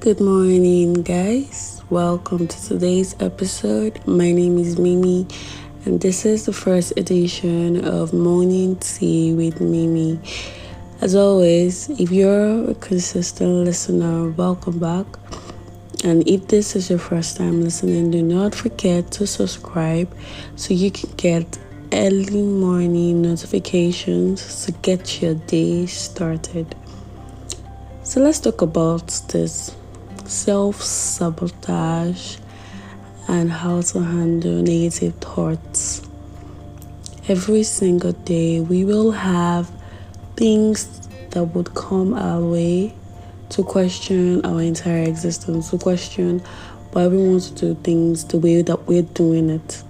Good morning, guys. Welcome to today's episode. My name is Mimi, and this is the first edition of Morning Tea with Mimi. As always, if you're a consistent listener, welcome back. And if this is your first time listening, do not forget to subscribe so you can get early morning notifications to get your day started. So let's talk about this self-sabotage and how to handle negative thoughts. Every single day we will have things that would come our way to question our entire existence, to question why we want to do things the way that we're doing it.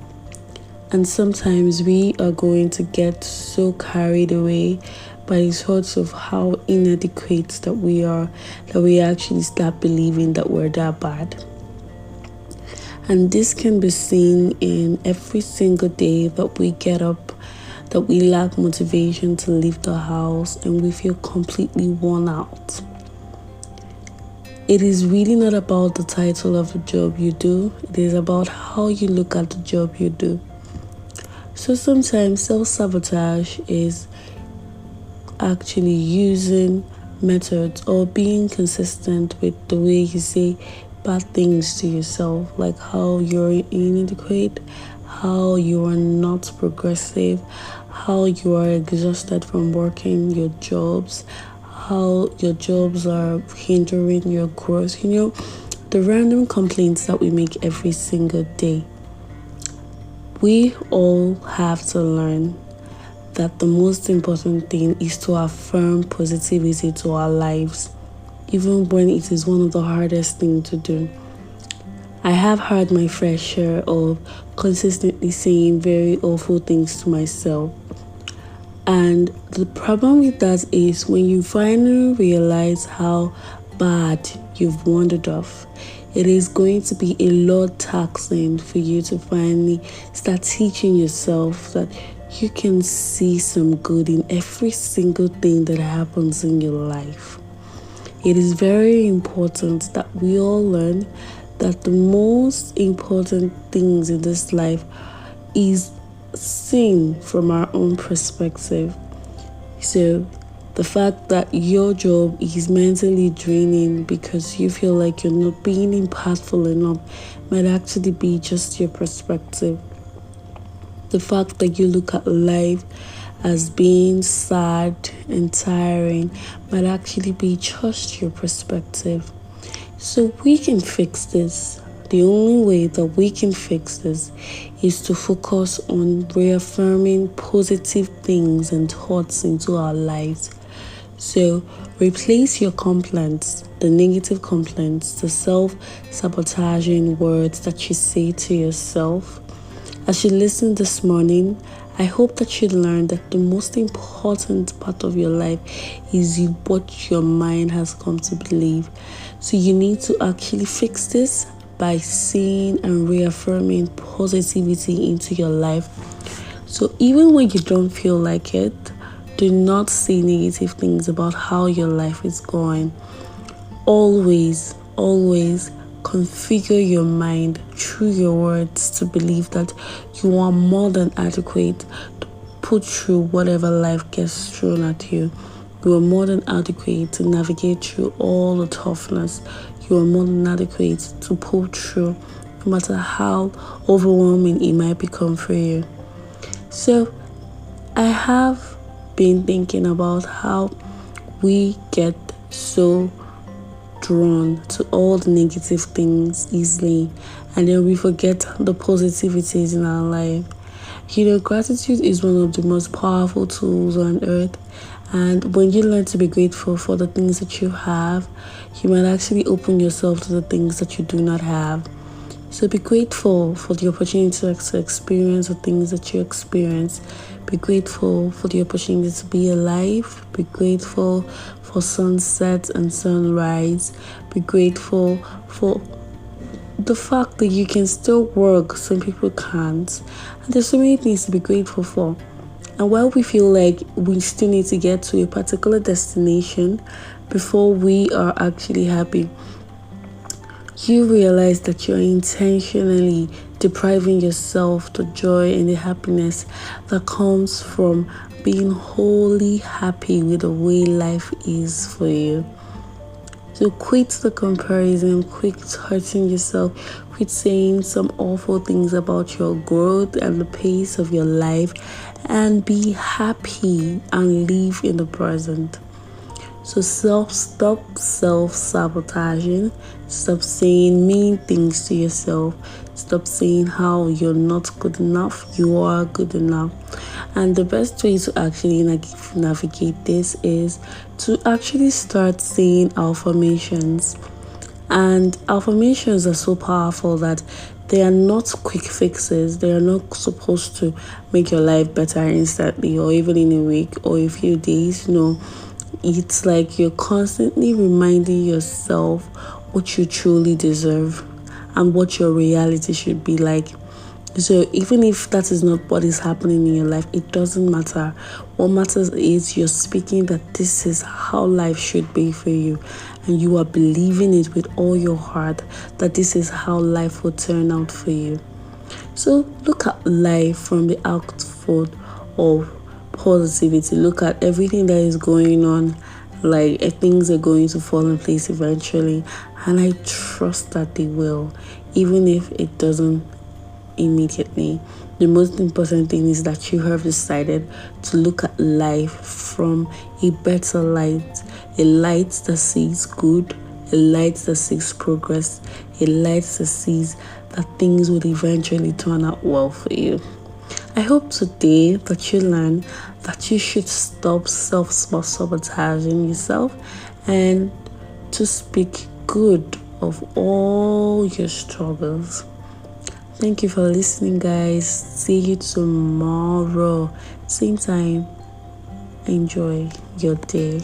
And sometimes we are going to get so carried away by the thoughts of how inadequate that we are, that we actually start believing that we're that bad. And this can be seen in every single day that we get up, that we lack motivation to leave the house and we feel completely worn out. It is really not about the title of the job you do, it is about how you look at the job you do. So sometimes self-sabotage is actually using methods or being consistent with the way you say bad things to yourself, like how you're inadequate, how you are not progressive, how you are exhausted from working your jobs, how your jobs are hindering your growth. The random complaints that we make every single day. We all have to learn that the most important thing is to affirm positivity to our lives, even when it is one of the hardest things to do. I have had my fair share of consistently saying very awful things to myself. And the problem with that is when you finally realize how bad you've wandered off, it is going to be a lot taxing for you to finally start teaching yourself that you can see some good in every single thing that happens in your life. It is very important that we all learn that the most important things in this life is seen from our own perspective. So the fact that your job is mentally draining because you feel like you're not being impactful enough might actually be just your perspective. The fact that you look at life as being sad and tiring might actually be just your perspective. So we can fix this. The only way that we can fix this is to focus on reaffirming positive things and thoughts into our lives. So replace your complaints, the negative complaints, the self-sabotaging words that you say to yourself. As you listen this morning, I hope that you learn that the most important part of your life is what your mind has come to believe. So you need to actually fix this by saying and reaffirming positivity into your life. So even when you don't feel like it, do not say negative things about how your life is going. Always configure your mind through your words to believe that you are more than adequate to put through whatever life gets thrown at you. You are more than adequate to navigate through all the toughness. You are more than adequate to pull through, no matter how overwhelming it might become for you. So I have been thinking about how we get so drawn to all the negative things easily, and then we forget the positivities in our life. Gratitude is one of the most powerful tools on earth, and when you learn to be grateful for the things that you have, you might actually open yourself to the things that you do not have. So be grateful for the opportunity to experience the things that you experience. Be grateful for the opportunity to be alive. Be grateful for sunset and sunrise. Be grateful for the fact that you can still work. Some people can't. And there's so many things to be grateful for. And while we feel like we still need to get to a particular destination before we are actually happy, you realize that you're intentionally depriving yourself the joy and the happiness that comes from being wholly happy with the way life is for you. So quit the comparison, quit hurting yourself, quit saying some awful things about your growth and the pace of your life, and be happy and live in the present. So stop self-sabotaging. Stop saying mean things to yourself. Stop saying how you're not good enough. You are good enough. And the best way to actually navigate this is to actually start saying affirmations. And affirmations are so powerful that they are not quick fixes. They are not supposed to make your life better instantly or even in a week or a few days. No, it's like you're constantly reminding yourself what you truly deserve and what your reality should be like. So even if that is not what is happening in your life, it doesn't matter. What matters is you're speaking that this is how life should be for you, and you are believing it with all your heart that this is how life will turn out for you. So look at life from the output of positivity. Look at everything that is going on. Like things are going to fall in place eventually, and I trust that they will, even if it doesn't immediately. The most important thing is that you have decided to look at life from a better light, a light that sees good, a light that sees progress, a light that sees that things will eventually turn out well for you. I hope today that you learn that you should stop self-sabotaging yourself and to speak good of all your struggles. Thank you for listening, guys. See you tomorrow. Same time. Enjoy your day.